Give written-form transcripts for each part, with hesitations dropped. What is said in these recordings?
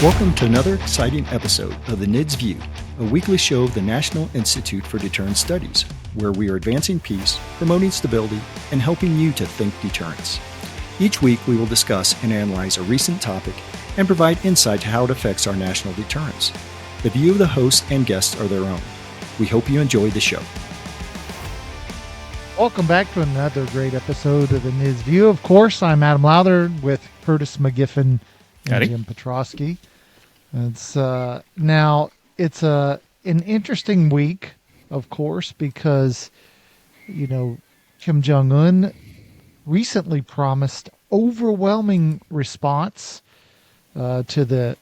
Welcome to another exciting episode of the NIDS View, a weekly show of the National Institute for Deterrence Studies, where we are advancing peace, promoting stability, and helping you to think deterrence. Each week, we will discuss and analyze a recent topic and provide insight to how it affects our national deterrence. The view of the hosts and guests are their own. We hope you enjoy the show. Welcome back to another great episode of the NIDS View. Of course, I'm Adam Lowther with Curtis McGiffin and Jim Petrosky. It's an interesting week, of course, because Kim Jong Un recently promised overwhelming response to the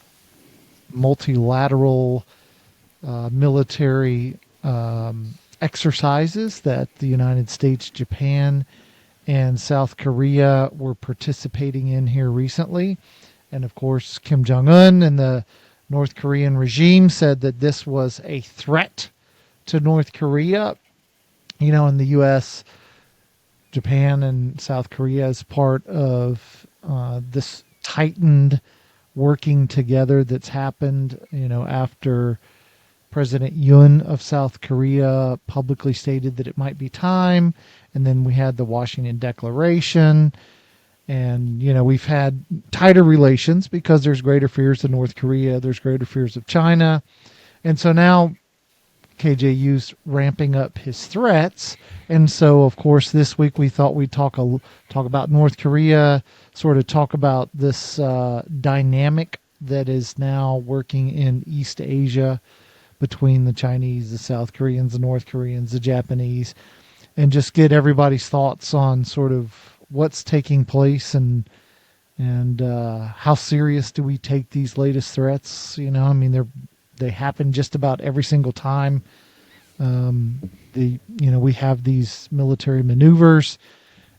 multilateral military exercises that the United States, Japan, and South Korea were participating in here recently. And of course, Kim Jong Un and the North Korean regime said that this was a threat to North Korea. In the U.S., Japan, and South Korea as part of this tightened working together that's happened, after President Yoon of South Korea publicly stated that it might be time. And then we had the Washington Declaration. And, we've had tighter relations because there's greater fears of North Korea. There's greater fears of China. And so now KJU's ramping up his threats. And so, of course, this week we thought we'd talk about North Korea, sort of talk about this dynamic that is now working in East Asia between the Chinese, the South Koreans, the North Koreans, the Japanese, and just get everybody's thoughts on sort of what's taking place and how serious do we take these latest threats? They happen just about every single time. We have these military maneuvers,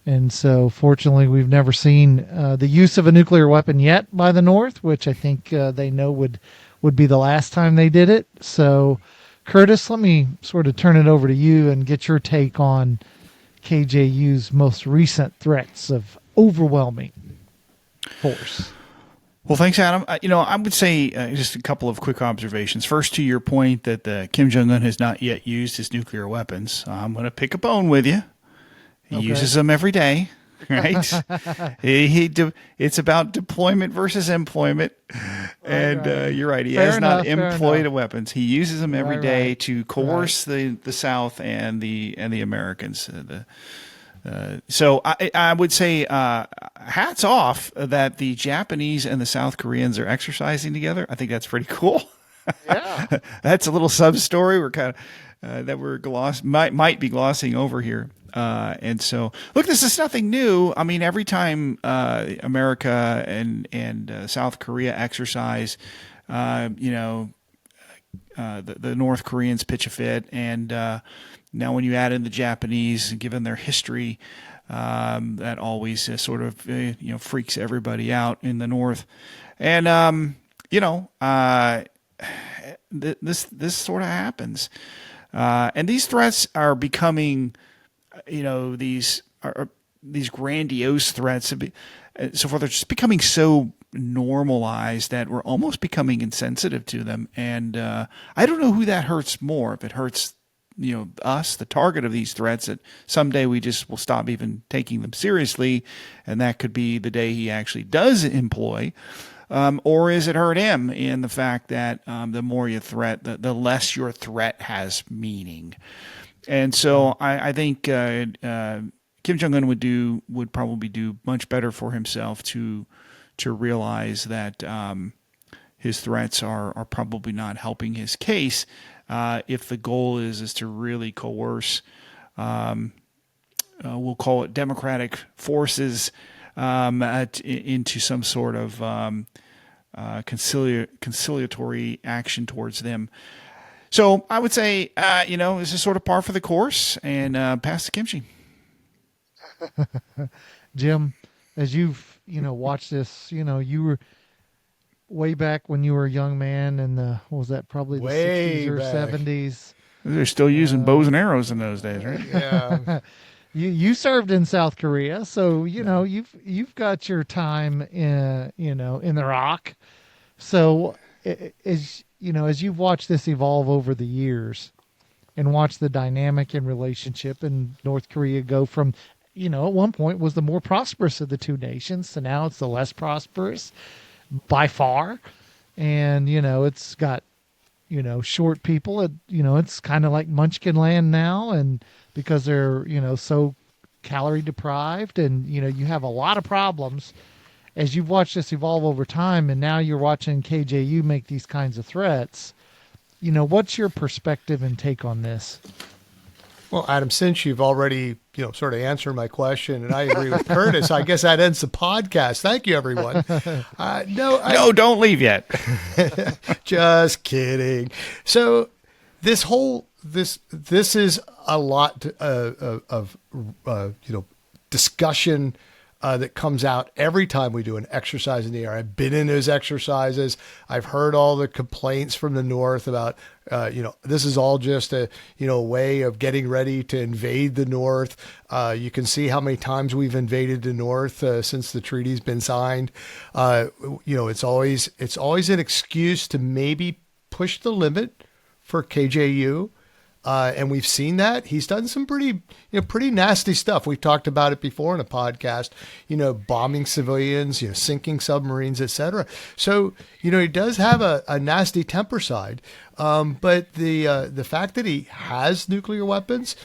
and so fortunately we've never seen the use of a nuclear weapon yet by the North, which I think they know would be the last time they did it. So, Curtis, let me sort of turn it over to you and get your take on KJU's most recent threats of overwhelming force. Well, thanks, Adam. I would say just a couple of quick observations. First, to your point that Kim Jong Un has not yet used his nuclear weapons, I'm going to pick a bone with you. He uses them every day, right? It's about deployment versus employment. And you're right. He has not employed weapons. He uses them every day to coerce the South and the Americans. So I would say hats off that the Japanese and the South Koreans are exercising together. I think that's pretty cool. Yeah, that's a little sub story. We're kind of that we're might be glossing over here. And so, look, this is nothing new. I mean, every time America and South Korea exercise, the North Koreans pitch a fit, and now when you add in the Japanese, given their history, that always sort of freaks everybody out in the North, and this sort of happens, and these threats are becoming. These grandiose threats, so forth, are just becoming so normalized that we're almost becoming insensitive to them. And I don't know who that hurts more. If it hurts, us, the target of these threats, that someday we just will stop even taking them seriously, and that could be the day he actually does employ. Or is it hurt him in the fact that the more you threat, the less your threat has meaning. And so I think Kim Jong Un would probably do much better for himself to realize that his threats are probably not helping his case. If the goal is to really coerce, we'll call it democratic forces into some sort of conciliatory action towards them. So I would say, this is sort of par for the course, and pass the kimchi. Jim, as you've, watched this, you were way back when you were a young man in the, what was that, probably the 60s or 70s. They're still using bows and arrows in those days, right? Yeah. You served in South Korea, so, you've got your time in, in Iraq. So, as you know, as you've watched this evolve over the years, and watched the dynamic and relationship in North Korea go from, at one point was the more prosperous of the two nations to now it's the less prosperous by far, and it's got short people. It's kind of like Munchkin Land now, and because they're so calorie deprived, and you have a lot of problems as you've watched this evolve over time, and now you're watching KJU make these kinds of threats. What's your perspective and take on this? Well, Adam, since you've already, sort of answered my question, and I agree with Curtis, I guess that ends the podcast. Thank you, everyone. No, don't leave yet. Just kidding. So this is a lot of discussion that comes out every time we do an exercise in the air. I've been in those exercises. I've heard all the complaints from the North about, this is all just a way of getting ready to invade the North. You can see how many times we've invaded the North since the treaty's been signed. It's always an excuse to maybe push the limit for KJU. And we've seen that he's done some pretty nasty stuff. We've talked about it before in a podcast, bombing civilians, sinking submarines, etc. So, he does have a nasty temper side. But the fact that he has nuclear weapons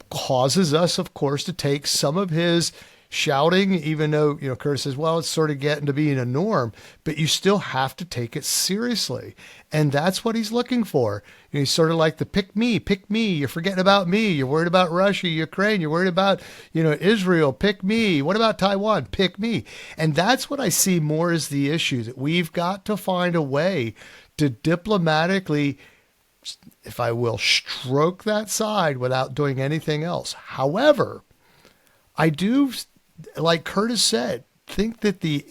causes us, of course, to take some of his shouting, even though, Curtis says, well, it's sort of getting to being a norm, but you still have to take it seriously. And that's what he's looking for. He's sort of like the pick me, you're forgetting about me. You're worried about Russia, Ukraine. You're worried about, Israel, pick me. What about Taiwan? Pick me. And that's what I see more as the issue, that we've got to find a way to diplomatically, if I will, stroke that side without doing anything else. However, I do, like Curtis said, think that the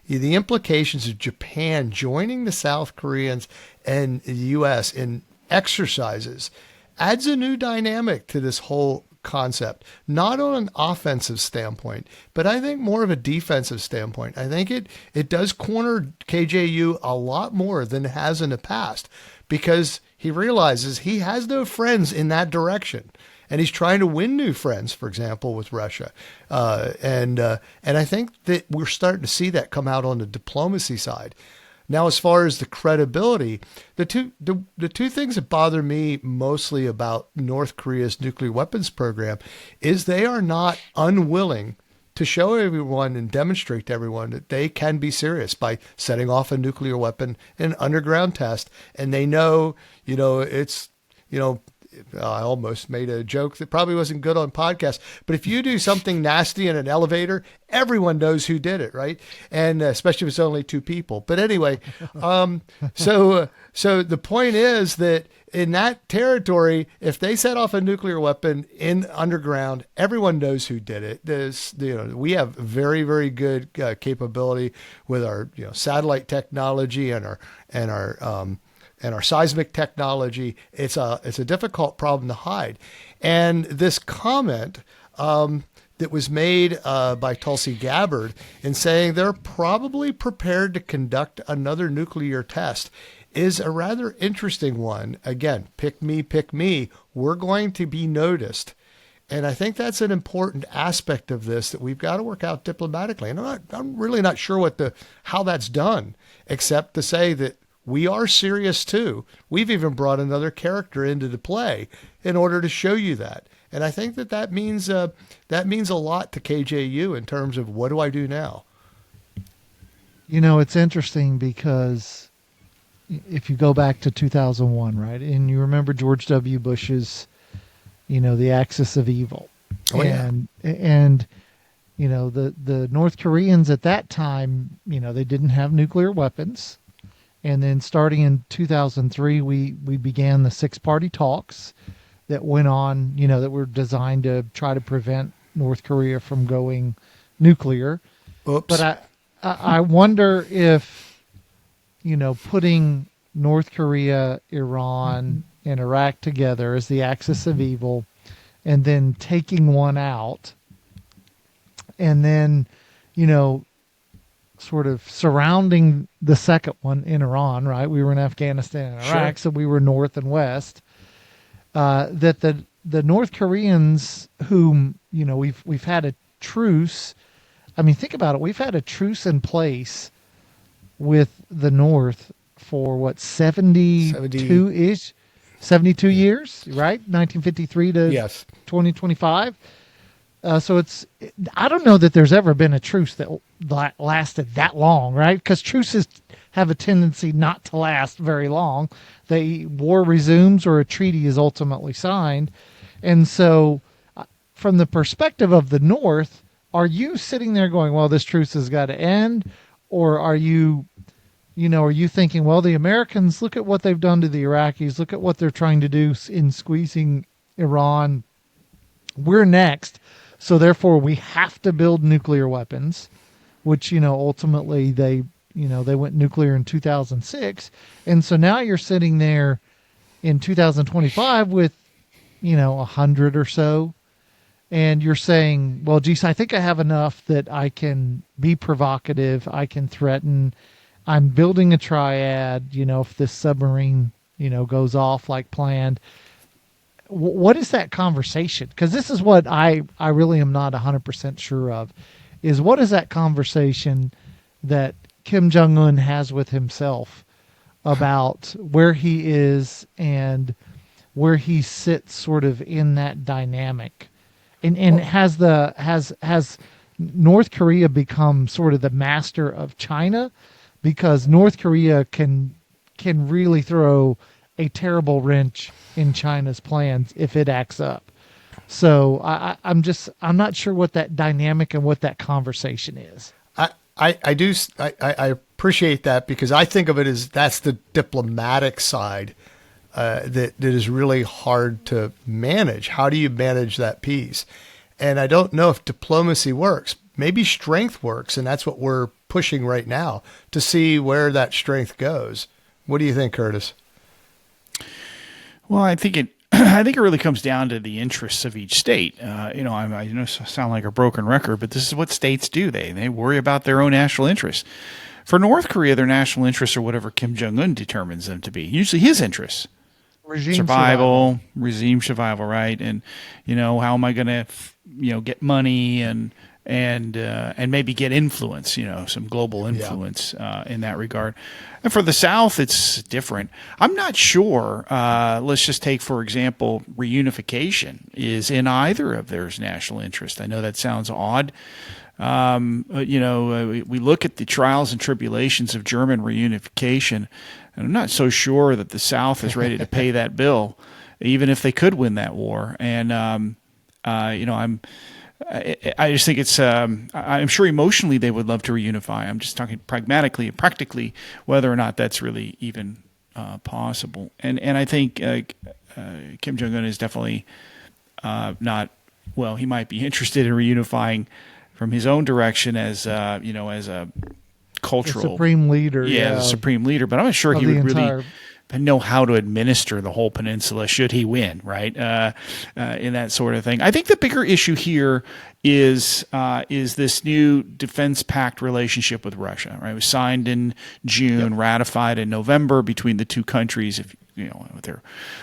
implications of Japan joining the South Koreans and the U.S. in exercises adds a new dynamic to this whole concept, not on an offensive standpoint, but I think more of a defensive standpoint. I think it does corner KJU a lot more than it has in the past, because he realizes he has no friends in that direction. And he's trying to win new friends, for example, with Russia. And I think that we're starting to see that come out on the diplomacy side. Now, as far as the credibility, the two things that bother me mostly about North Korea's nuclear weapons program is they are not unwilling to show everyone and demonstrate to everyone that they can be serious by setting off a nuclear weapon in an underground test. And they know, it's, I almost made a joke that probably wasn't good on podcast, but if you do something nasty in an elevator, everyone knows who did it, right? And especially if it's only two people. But anyway, so the point is that in that territory, if they set off a nuclear weapon in underground, everyone knows who did it. We have very, very good capability with our satellite technology and our seismic technology. It's a difficult problem to hide. And this comment that was made by Tulsi Gabbard in saying they're probably prepared to conduct another nuclear test is a rather interesting one. Again, pick me. We're going to be noticed. And I think that's an important aspect of this that we've got to work out diplomatically. And I'm really not sure how that's done, except to say that we are serious too. We've even brought another character into the play in order to show you that. And I think that means a lot to KJU in terms of what do I do now? It's interesting because if you go back to 2001, right, and you remember George W. Bush's, the axis of evil. Oh, and the North Koreans at that time, they didn't have nuclear weapons. And then starting in 2003, we began the six-party talks that went on, that were designed to try to prevent North Korea from going nuclear. Oops. But I wonder if, putting North Korea, Iran, and Iraq together as the axis of evil, and then taking one out, and then, sort of surrounding the second one in Iran, right? We were in Afghanistan and Iraq, so we were north and west. That the North Koreans, whom we've had a truce. I mean, think about it. We've had a truce in place with the North for what 72-ish, 72 years, right? 1953 to 2025. So I don't know that there's ever been a truce that lasted that long, right? Because truces have a tendency not to last very long. War resumes or a treaty is ultimately signed. And so from the perspective of the North, are you sitting there going, well, this truce has got to end? Or are you thinking, well, the Americans, look at what they've done to the Iraqis. Look at what they're trying to do in squeezing Iran. We're next. So therefore we have to build nuclear weapons, which, ultimately they went nuclear in 2006. And so now you're sitting there in 2025 with, 100 or so. And you're saying, well, geez, I think I have enough that I can be provocative. I can threaten. I'm building a triad, if this submarine, goes off like planned. What is that conversation? Because this is what I really am not 100% sure of, is what is that conversation that Kim Jong Un has with himself about where he is and where he sits sort of in that dynamic, and has North Korea become sort of the master of China, because North Korea can really throw a terrible wrench in China's plans if it acts up. So I'm not sure what that dynamic and what that conversation is. I appreciate that, because I think of it as that's the diplomatic side that is really hard to manage. How do you manage that piece? And I don't know if diplomacy works. Maybe strength works, and that's what we're pushing right now to see where that strength goes. What do you think, Curtis? Well, I think it really comes down to the interests of each state. I sound like a broken record, but this is what states do. They worry about their own national interests. For North Korea, their national interests are whatever Kim Jong Un determines them to be. Usually, his interests: regime survival, right? And how am I going to get money and maybe get influence, some global influence in that regard. And for the South, it's different. I'm not sure. Let's just take, for example, reunification is in either of their national interest. I know that sounds odd. We look at the trials and tribulations of German reunification, and I'm not so sure that the South is ready to pay that bill, even if they could win that war. And, I just think it's, I'm sure emotionally they would love to reunify. I'm just talking pragmatically and practically whether or not that's really even possible. And I think Kim Jong Un is definitely not, well, he might be interested in reunifying from his own direction as a cultural the supreme leader. The supreme leader. But I'm not sure he would really know how to administer the whole peninsula should he win, right? In that sort of thing. I think the bigger issue here is this new defense pact relationship with Russia, right? It was signed in June, ratified in November between the two countries, with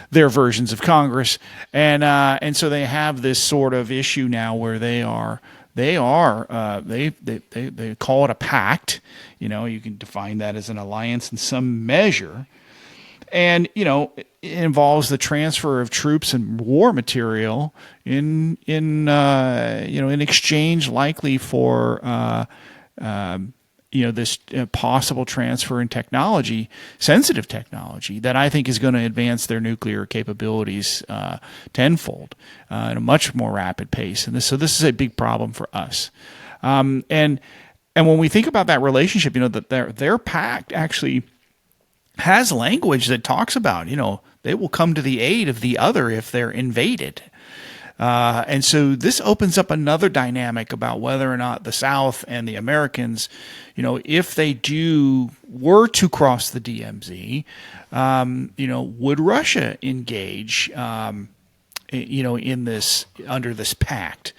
their versions of Congress, and so they have this sort of issue now where they call it a pact. You can define that as an alliance in some measure. And, it involves the transfer of troops and war material in exchange likely for, this possible transfer in technology, sensitive technology that I think is going to advance their nuclear capabilities tenfold at a much more rapid pace. And so this is a big problem for us. And when we think about that relationship, that their pact actually has language that talks about, they will come to the aid of the other if they're invaded. And so this opens up another dynamic about whether or not the South and the Americans, if they were to cross the DMZ, would Russia engage, in this, under this pact?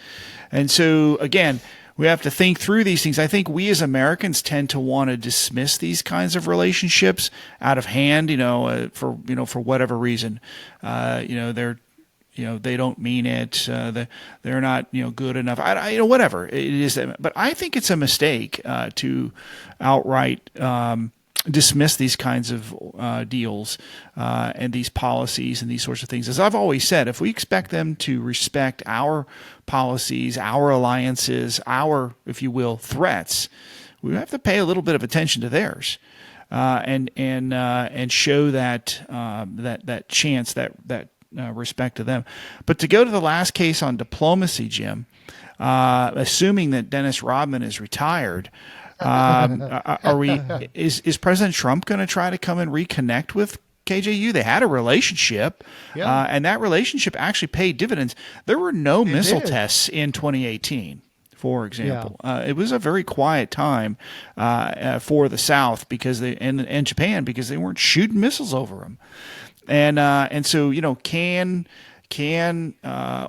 And so again, we have to think through these things. I think we as Americans tend to want to dismiss these kinds of relationships out of hand, for whatever reason. They don't mean it. They're not, good enough. Whatever it is. But I think it's a mistake to outright dismiss these kinds of deals and these policies and these sorts of things. As I've always said, if we expect them to respect our policies, our alliances, our, if you will, threats, we have to pay a little bit of attention to theirs. And show that chance, that respect to them. But to go to the last case on diplomacy, Jim, assuming that Dennis Rodman is retired, is President Trump going to try to come and reconnect with KJU? They had a relationship, and that relationship actually paid dividends. There were no missile tests in 2018. For example, it was a very quiet time for the South because and Japan, because they weren't shooting missiles over them, and so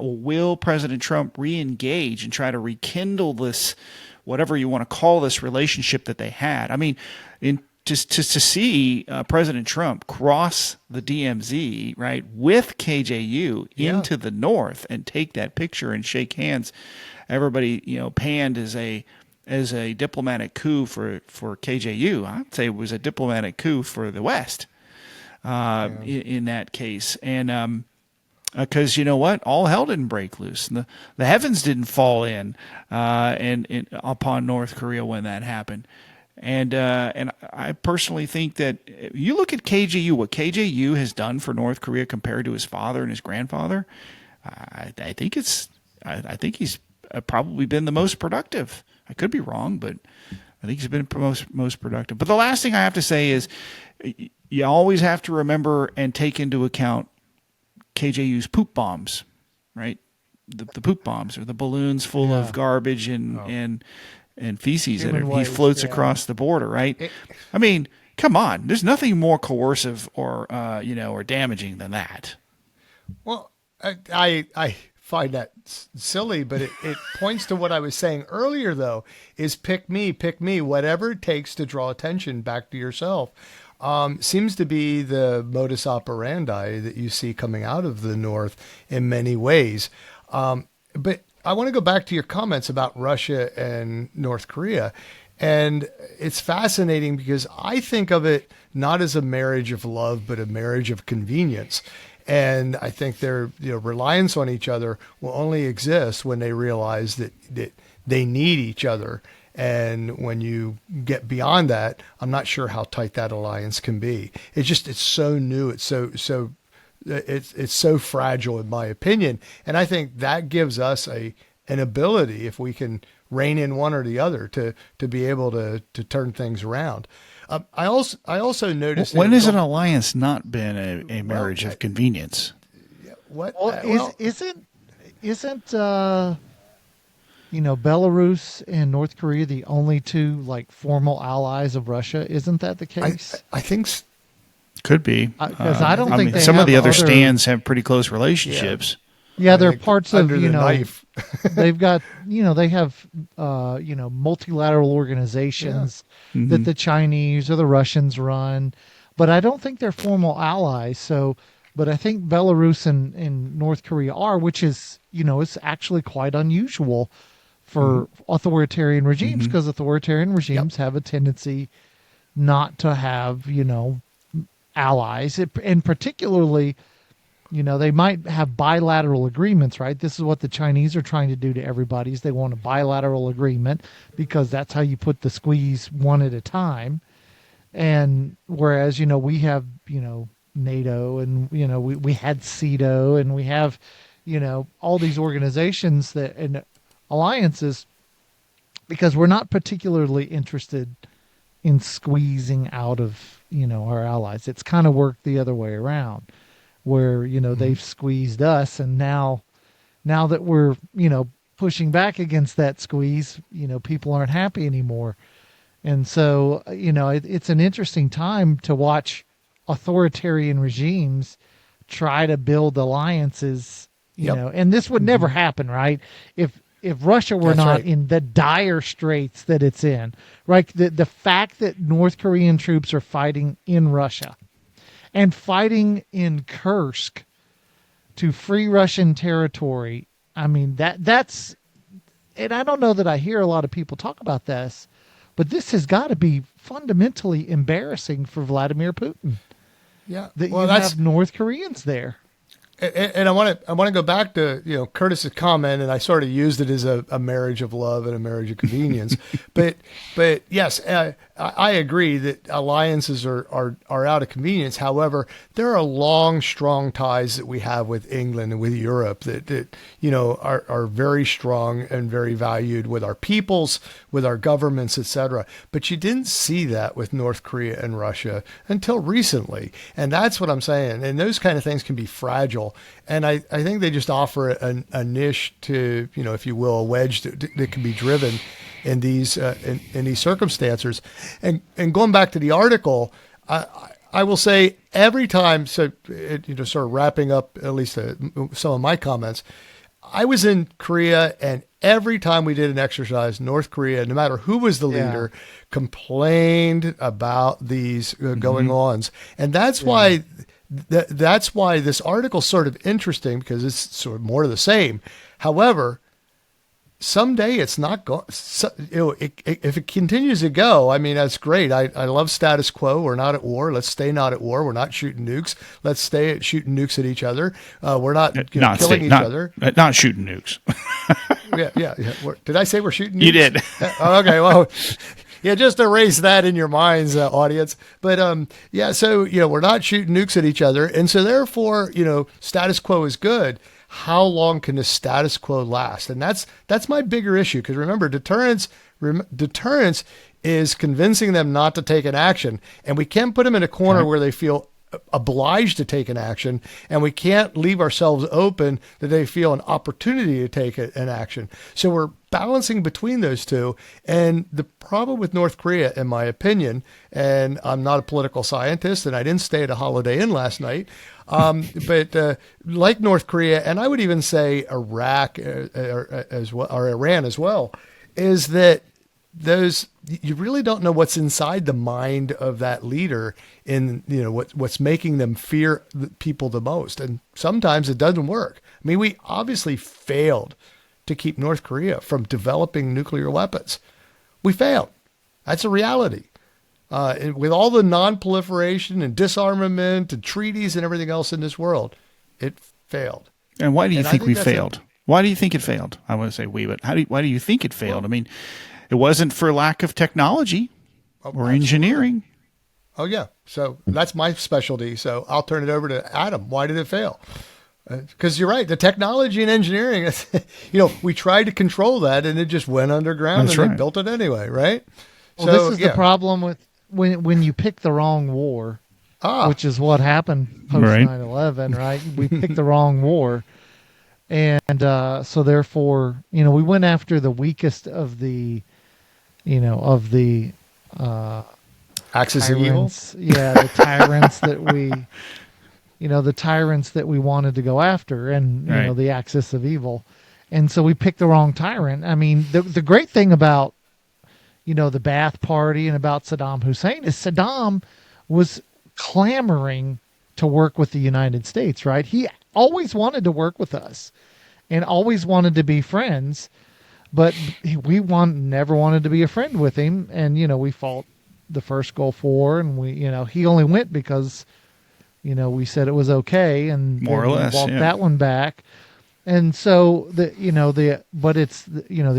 will President Trump re-engage and try to rekindle this, whatever you want to call this relationship that they had? I mean, to see President Trump cross the DMZ, right, with KJU into the North and take that picture and shake hands. Everybody, panned as a diplomatic coup for KJU. I'd say it was a diplomatic coup for the West in that case. And because you know what, all hell didn't break loose, and the heavens didn't fall in and upon North Korea when that happened. And I personally think that you look at KJU, what KJU has done for North Korea compared to his father and his grandfather. I think he's probably been the most productive. I could be wrong, but I think he's been most productive. But the last thing I have to say is you always have to remember and take into account KJU's poop bombs, right? The poop bombs, or the balloons full of garbage and feces that he floats across the border, right? I mean, come on. There's nothing more coercive or damaging than that. Well, I find that silly, but it points to what I was saying earlier, though, is pick me, whatever it takes to draw attention back to yourself. Seems to be the modus operandi that you see coming out of the North in many ways. But I want to go back to your comments about Russia and North Korea. And it's fascinating because I think of it not as a marriage of love, but a marriage of convenience. And I think their reliance on each other will only exist when they realize that they need each other. And when you get beyond that, I'm not sure how tight that alliance can be. It's so new. It's so fragile, in my opinion. And I think that gives us an ability, if we can rein in one or the other, to be able to turn things around. I also noticed. When has an alliance not been a marriage of convenience? What? Isn't Belarus and North Korea the only two formal allies of Russia? Isn't that the case? I think could be, because I don't think some of the other stands have pretty close relationships. Yeah, they're parts of the knife. They've got they have multilateral organizations that the Chinese or the Russians run, but I don't think they're formal allies. So, but I think Belarus and North Korea are, which is it's actually quite unusual for authoritarian regimes, because authoritarian regimes have a tendency not to have allies, and particularly. They might have bilateral agreements, right? This is what the Chinese are trying to do to everybody, is they want a bilateral agreement, because that's how you put the squeeze one at a time. And whereas, we have, NATO, and, we had CETO, and we have, all these organizations and alliances, because we're not particularly interested in squeezing out of, our allies. It's kind of worked the other way around, where they've squeezed us, and now that we're pushing back against that squeeze, people aren't happy anymore. And so it's an interesting time to watch authoritarian regimes try to build alliances, and this would never happen, right? If if Russia were That's not right. in the dire straits that it's in, right? The fact that North Korean troops are fighting in Russia and fighting in Kursk to free Russian territory. I mean, that's, and I don't know that I hear a lot of people talk about this, but this has got to be fundamentally embarrassing for Vladimir Putin Yeah. that Well, you that's have North Koreans there. and I want to go back to Curtis's comment, and I sort of used it as a marriage of love and a marriage of convenience, but yes, I agree that alliances are out of convenience. However, there are long, strong ties that we have with England and with Europe that are very strong and very valued with our peoples, with our governments, etc. But you didn't see that with North Korea and Russia until recently, and that's what I'm saying. And those kind of things can be fragile. And I think they just offer a niche to, if you will, a wedge that can be driven in these circumstances. And going back to the article, I will say every time, sort of wrapping up at least some of my comments, I was in Korea, and every time we did an exercise, North Korea, no matter who was the leader, complained about these going-ons. And that's why that's why this article's sort of interesting, because it's sort of more of the same. However, someday it's not going. If it continues to go, I mean, that's great. I love status quo. We're not at war. Let's stay not at war. We're not shooting nukes. Let's stay at shooting nukes at each other. We're not killing each other. Not shooting nukes. Yeah. Did I say we're shooting nukes? You did. Okay. Well. Yeah, just erase that in your minds, audience. But so we're not shooting nukes at each other, and so therefore, status quo is good. How long can the status quo last? And that's my bigger issue, because remember, deterrence is convincing them not to take an action, and we can't put them in a corner where they feel obliged to take an action, and we can't leave ourselves open that they feel an opportunity to take an action. So we're balancing between those two. And the problem with North Korea, in my opinion, and I'm not a political scientist, and I didn't stay at a Holiday Inn last night, but like North Korea, and I would even say Iraq as well, or Iran as well, is that you really don't know what's inside the mind of that leader in what's making them fear people the most. And sometimes it doesn't work. I mean, we obviously failed to keep North Korea from developing nuclear weapons. We failed. That's a reality. With all the non-proliferation and disarmament and treaties and everything else in this world, it failed. And why do you think we failed? Why do you think it failed? I want to say we, but why do you think it failed? I mean, it wasn't for lack of technology or engineering. Oh, yeah. So that's my specialty. So I'll turn it over to Adam. Why did it fail? Because you're right. The technology and engineering, we tried to control that, and it just went underground. That's and right. They built it anyway, right? Well, so, this is the problem with when you pick the wrong war, which is what happened post 9/11, right? We picked the wrong war. And so therefore, we went after the weakest of the axis of evil. Yeah, the tyrants the tyrants that we wanted to go after, and the axis of evil. And so we picked the wrong tyrant. I mean, the great thing about the Ba'ath Party and about Saddam Hussein is Saddam was clamoring to work with the United States, right? He always wanted to work with us and always wanted to be friends, but we never wanted to be a friend with him. And, we fought the first Gulf War, and he only went because, we said it was okay, and more or less walked that one back. And so the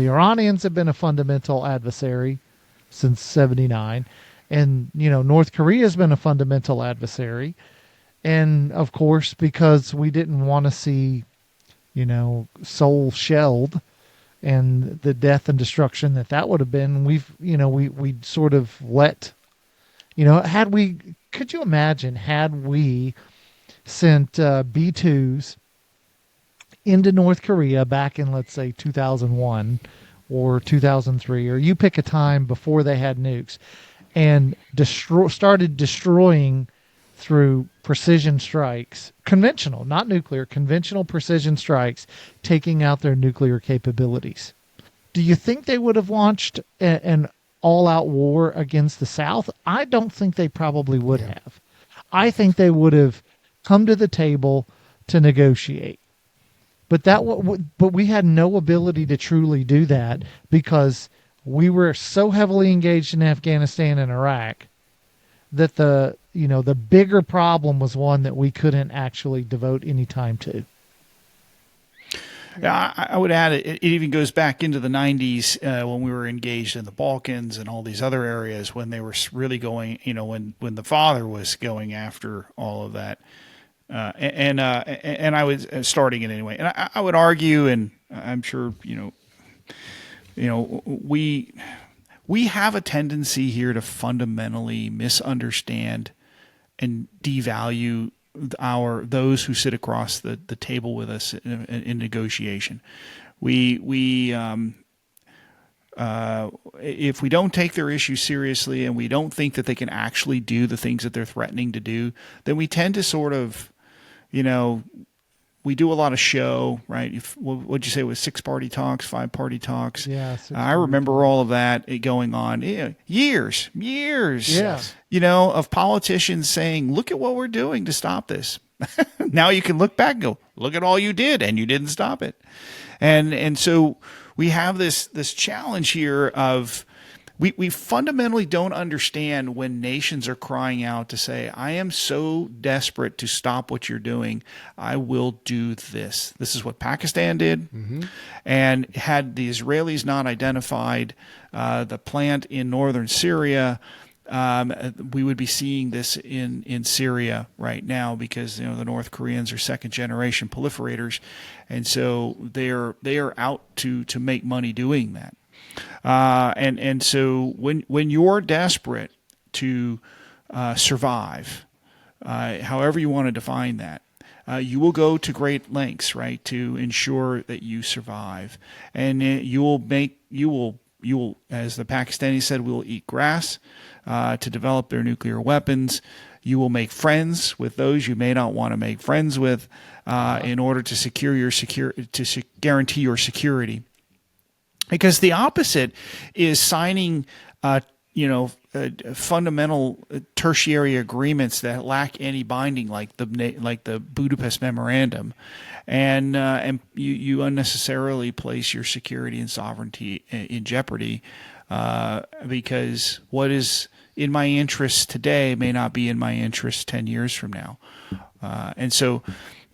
Iranians have been a fundamental adversary since 1979, and North Korea has been a fundamental adversary, and of course because we didn't want to see Seoul shelled and the death and destruction that would have been, we sort of let could you imagine had we sent B-2s into North Korea back in, let's say, 2001 or 2003, or you pick a time before they had nukes, and started destroying through precision strikes, conventional, not nuclear, conventional precision strikes, taking out their nuclear capabilities. Do you think they would have launched an all-out war against the South? I don't think they probably would have. I think they would have come to the table to negotiate. But but we had no ability to truly do that because we were so heavily engaged in Afghanistan and Iraq that the bigger problem was one that we couldn't actually devote any time to. Yeah, I would add it even goes back into the 90s when we were engaged in the Balkans and all these other areas when they were really going, when the father was going after all of that. And I was starting it anyway. And I would argue, and I'm sure, we have a tendency here to fundamentally misunderstand and devalue those who sit across the table with us in negotiation. If we don't take their issues seriously and we don't think that they can actually do the things that they're threatening to do, then we tend to sort of, we do a lot of show, right? What'd you say it was 6-party talks, 5-party talks? Yeah. I remember all of that going on years, Yeah. of politicians saying, look at what we're doing to stop this. Now you can look back and go, look at all you did, and you didn't stop it. And so we have this challenge here of we fundamentally don't understand when nations are crying out to say, I am so desperate to stop what you're doing, I will do this. This is what Pakistan did. Mm-hmm. And had the Israelis not identified the plant in northern Syria, we would be seeing this in Syria right now because the North Koreans are second generation proliferators, and so they are out to make money doing that. And so when you're desperate to survive, however you want to define that, you will go to great lengths, right, to ensure that you survive, and you will, as the Pakistanis said, we will eat grass to develop their nuclear weapons. You will make friends with those you may not want to make friends with in order to guarantee your security. Because the opposite is signing, fundamental tertiary agreements that lack any binding, like the Budapest Memorandum, and you unnecessarily place your security and sovereignty in jeopardy, because what is in my interest today may not be in my interest 10 years from now, and so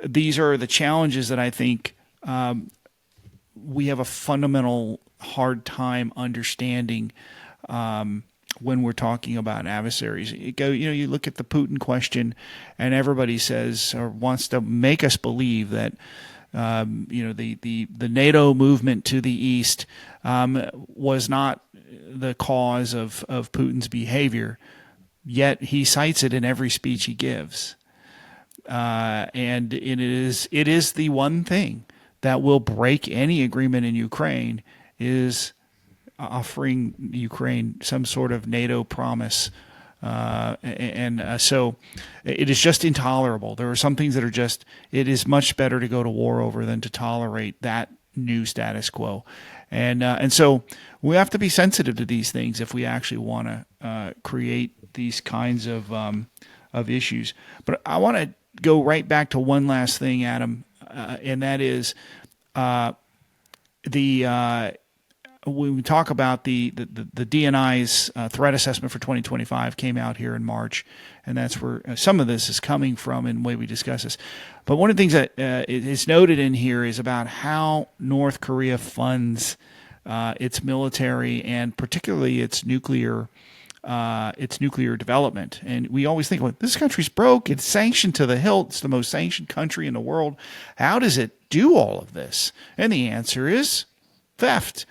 these are the challenges that I think. We have a fundamental hard time understanding when we're talking about adversaries. You look at the Putin question, and everybody says or wants to make us believe that the NATO movement to the east was not the cause of Putin's behavior. Yet he cites it in every speech he gives, and it is the one thing that will break any agreement in Ukraine is offering Ukraine some sort of NATO promise. So it is just intolerable. There are some things that are just, it is much better to go to war over than to tolerate that new status quo. And so we have to be sensitive to these things if we actually want to create these kinds of issues. But I want to go right back to one last thing, Adam, and that is when we talk about the DNI's threat assessment for 2025 came out here in March, and that's where some of this is coming from in the way we discuss this. But one of the things that is noted in here is about how North Korea funds its military and particularly its nuclear development. And we always think, well, this country's broke. It's sanctioned to the hilt. It's the most sanctioned country in the world. How does it do all of this? And the answer is theft.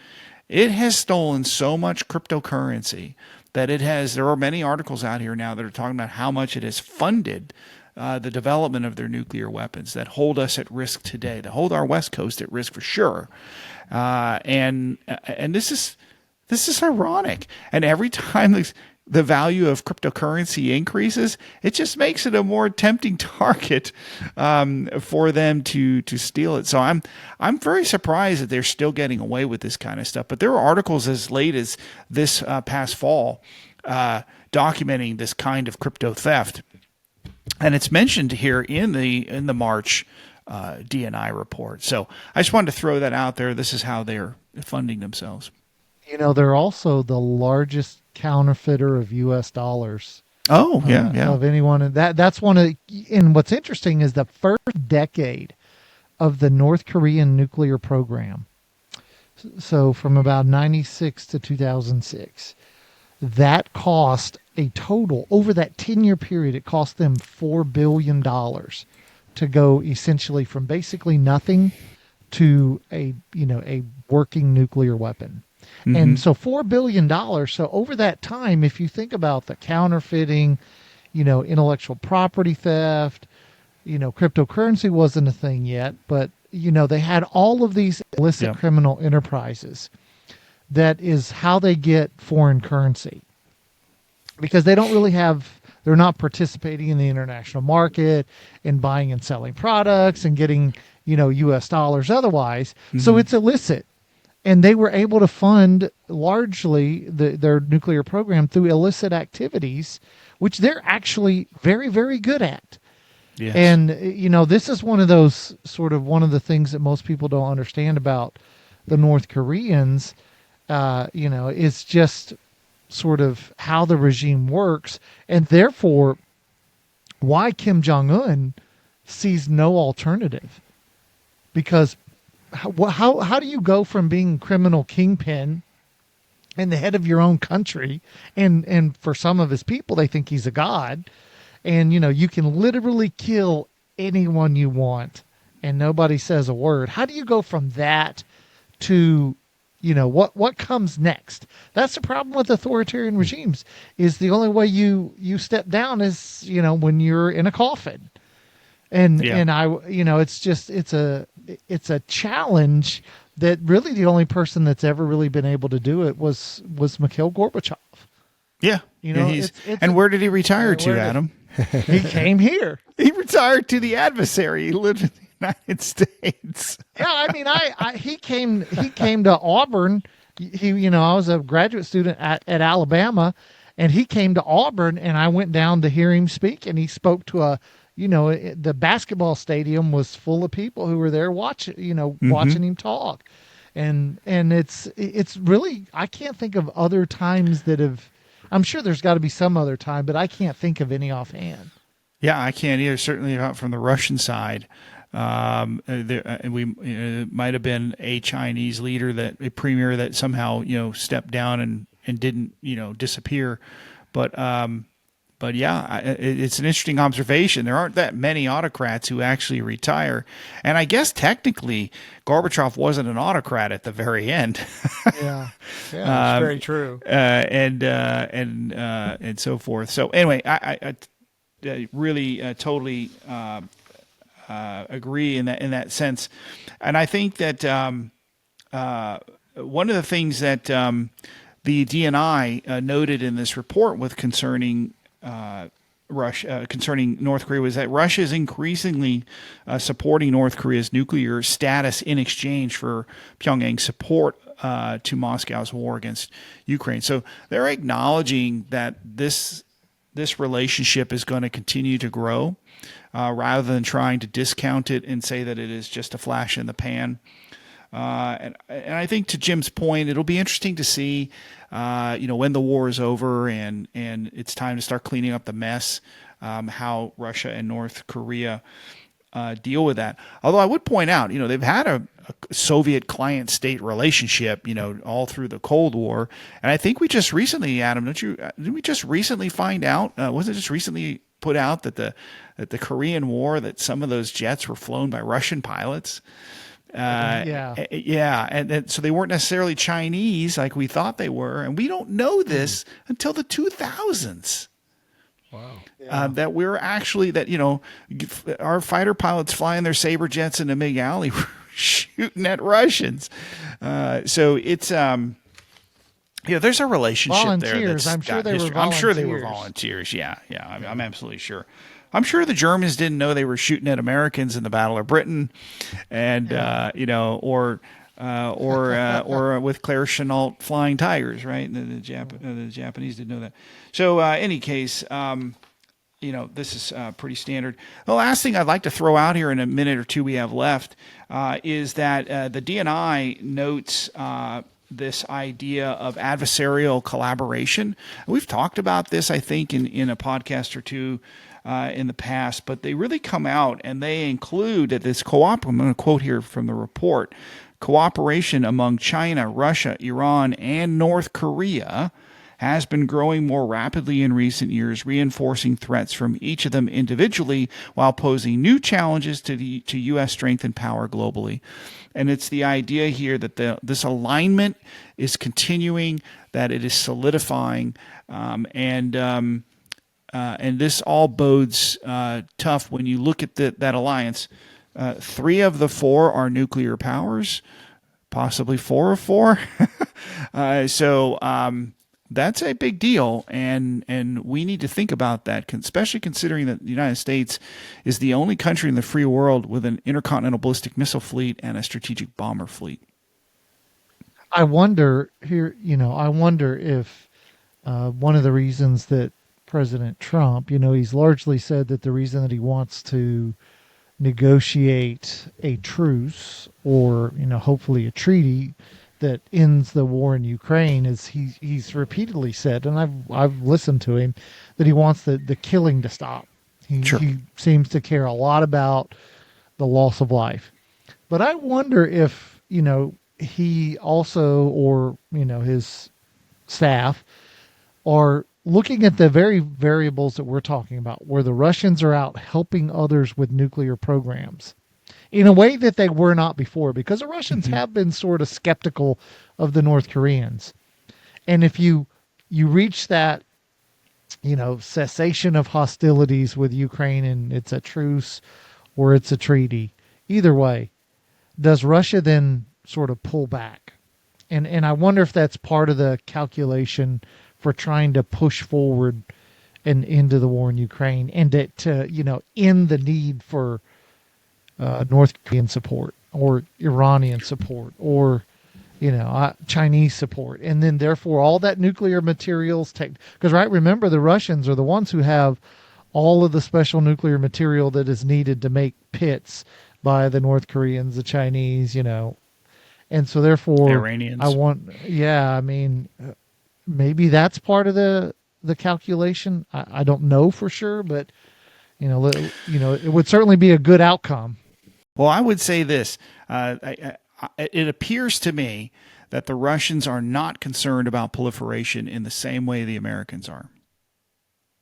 It has stolen so much cryptocurrency that there are many articles out here now that are talking about how much it has funded the development of their nuclear weapons that hold us at risk today, that hold our West Coast at risk for sure. And this is ironic. And every time the value of cryptocurrency increases, it just makes it a more tempting target for them to steal it. So I'm very surprised that they're still getting away with this kind of stuff. But there were articles as late as this past fall documenting this kind of crypto theft, and it's mentioned here in the March DNI report. So I just wanted to throw that out there. This is how they're funding themselves. They're also the largest counterfeiter of U.S. dollars. Oh, yeah. Of anyone. And that's one of, and what's interesting is the first decade of the North Korean nuclear program. So from about 96 to 2006, that cost a total, over that 10-year period, it cost them $4 billion to go essentially from basically nothing to a working nuclear weapon. Mm-hmm. And so $4 billion. So over that time, if you think about the counterfeiting, intellectual property theft, cryptocurrency wasn't a thing yet, but, they had all of these illicit criminal enterprises. That is how they get foreign currency, because they don't really they're not participating in the international market and buying and selling products and getting, U.S. dollars otherwise. Mm-hmm. So it's illicit. And they were able to fund largely their nuclear program through illicit activities, which they're actually very, very good at. Yes. And, this is one of the things that most people don't understand about the North Koreans, is just sort of how the regime works, and therefore why Kim Jong Un sees no alternative. Because how do you go from being criminal kingpin and the head of your own country, and for some of his people, they think he's a god, and you can literally kill anyone you want and nobody says a word. How do you go from that to what comes next? That's the problem with authoritarian regimes, is the only way you step down is when you're in a coffin. And it's a challenge that really the only person that's ever really been able to do it was Mikhail Gorbachev. Yeah. And where did he retire to, Adam? He came here. He retired to the adversary. He lived in the United States. Yeah, he came to Auburn. I was a graduate student at Alabama, and he came to Auburn, and I went down to hear him speak, and he spoke to the basketball stadium was full of people who were there watching him talk. And it's really, I can't think of other times I'm sure there's got to be some other time, but I can't think of any offhand. Yeah, I can't either. Certainly not from the Russian side. It might have been a Chinese leader, a premier that somehow stepped down and didn't disappear. But yeah, it's an interesting observation. There aren't that many autocrats who actually retire, and I guess technically Gorbachev wasn't an autocrat at the very end. Yeah, that's very true. And so forth. So anyway, I really totally agree in that sense, and I think that one of the things that the DNI noted in this report with concerning North Korea was that Russia is increasingly supporting North Korea's nuclear status in exchange for Pyongyang's support to Moscow's war against Ukraine. So they're acknowledging that this relationship is going to continue to grow, rather than trying to discount it and say that it is just a flash in the pan. And I think, to Jim's point, it'll be interesting to see, when the war is over and it's time to start cleaning up the mess, how Russia and North Korea deal with that. Although I would point out, they've had a Soviet client-state relationship, all through the Cold War. And I think we just recently, Adam, did we just recently find out, wasn't it just recently put out that the Korean War, that some of those jets were flown by Russian pilots? And so they weren't necessarily Chinese like we thought they were, and we don't know this until the 2000s. Wow. That we're actually our fighter pilots flying their Sabre jets into Mig Alley were shooting at Russians. So it's Yeah, there's a relationship there. Volunteers. That's I'm sure got they were history. I'm sure they were volunteers. volunteers. Yeah. I'm absolutely sure. I'm sure the Germans didn't know they were shooting at Americans in the Battle of Britain, and or with Claire Chenault flying tigers, right? The Japanese didn't know that. So, any case, this is pretty standard. The last thing I'd like to throw out here in a minute or two we have left is that the DNI notes this idea of adversarial collaboration. We've talked about this, I think, in a podcast or two in the past, but they really come out and they include that this I'm going to quote here from the report, cooperation among China, Russia, Iran, and North Korea has been growing more rapidly in recent years, reinforcing threats from each of them individually while posing new challenges to U.S. strength and power globally. And it's the idea here that this alignment is continuing, that it is solidifying, and this all bodes tough when you look at that alliance. 3 of the 4 are nuclear powers, possibly 4 of 4. So that's a big deal, and we need to think about that, especially considering that the United States is the only country in the free world with an intercontinental ballistic missile fleet and a strategic bomber fleet. I wonder if one of the reasons that President Trump, he's largely said that the reason that he wants to negotiate a truce or, hopefully a treaty that ends the war in Ukraine is he's repeatedly said, and I've listened to him, that he wants the killing to stop. He seems to care a lot about the loss of life. But I wonder if, he also, or, his staff are looking at the very variables that we're talking about, where the Russians are out helping others with nuclear programs in a way that they were not before, because the Russians have been sort of skeptical of the North Koreans. And if you reach that, cessation of hostilities with Ukraine and it's a truce or it's a treaty, either way, does Russia then sort of pull back? And I wonder if that's part of the calculation for trying to push forward and into the war in Ukraine, and to end the need for North Korean support or Iranian support or Chinese support, and then therefore all that nuclear materials because remember, the Russians are the ones who have all of the special nuclear material that is needed to make pits by the North Koreans, the Chinese, and so therefore Iranians. Maybe that's part of the calculation. I don't know for sure, but it would certainly be a good outcome. Well, I would say this. It appears to me that the Russians are not concerned about proliferation in the same way the Americans are.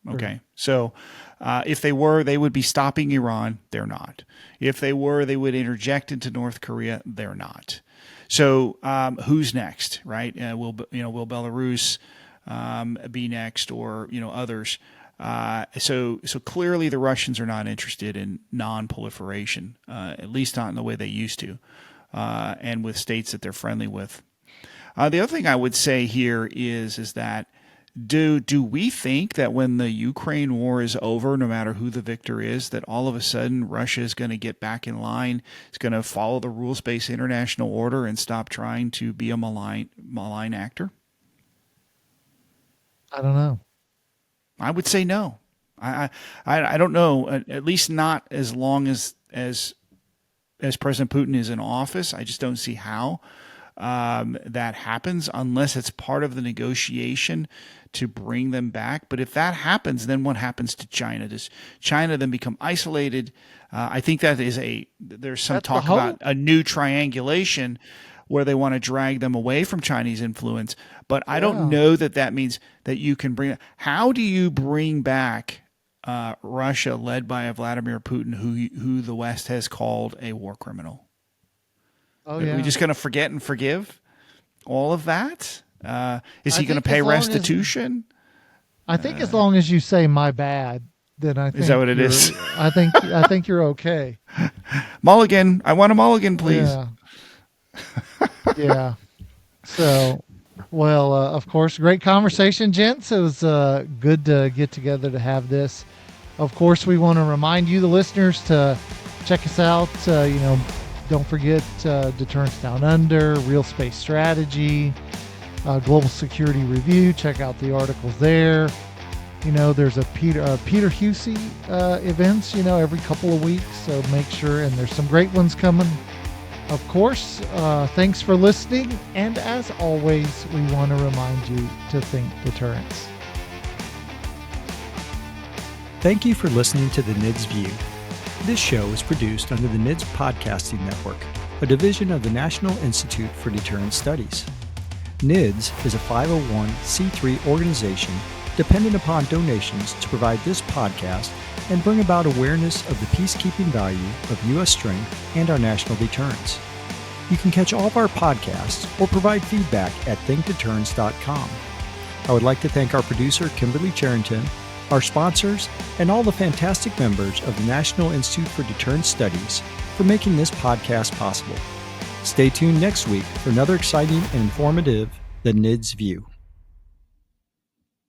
Okay. Right. So if they were, they would be stopping Iran. They're not. If they were, they would interject into North Korea. They're not. So who's next, right? Will Belarus be next, or others? So clearly the Russians are not interested in non-proliferation, at least not in the way they used to, and with states that they're friendly with. The other thing I would say here is that do we think that when the Ukraine war is over, no matter who the victor is, that all of a sudden Russia is going to get back in line, is going to follow the rules-based international order and stop trying to be a malign actor? I don't know. I would say no. I don't know. At least not as long as President Putin is in office. I just don't see how that happens unless it's part of the negotiation to bring them back. But if that happens, then what happens to China? Does China then become isolated? I think that is there's some talk about a new triangulation where they want to drag them away from Chinese influence. But I don't know that means that you can bring. How do you bring back Russia, led by Vladimir Putin, who the West has called a war criminal? Are we just going to forget and forgive all of that? Is he going to pay restitution? I think as long as you say "my bad," then I think is that what it is? I think you're okay. Mulligan, I want a mulligan, please. Yeah. So Well, of course, great conversation, gents. It was good to get together to have this. Of course, we want to remind you, the listeners, to check us out. Don't forget Deterrence Down Under, Real Space Strategy, Global Security Review. Check out the articles there. There's a Peter Husey events, every couple of weeks. So make sure, and there's some great ones coming. Of course, thanks for listening. And as always, we want to remind you to think deterrence. Thank you for listening to the NIDS View. This show is produced under the NIDS Podcasting Network, a division of the National Institute for Deterrence Studies. NIDS is a 501c3 organization dependent upon donations to provide this podcast and bring about awareness of the peacekeeping value of U.S. strength and our national deterrence. You can catch all of our podcasts or provide feedback at thinkdeterrence.com. I would like to thank our producer, Kimberly Charrington, our sponsors, and all the fantastic members of the National Institute for Deterrence Studies for making this podcast possible. Stay tuned next week for another exciting and informative The NIDS View.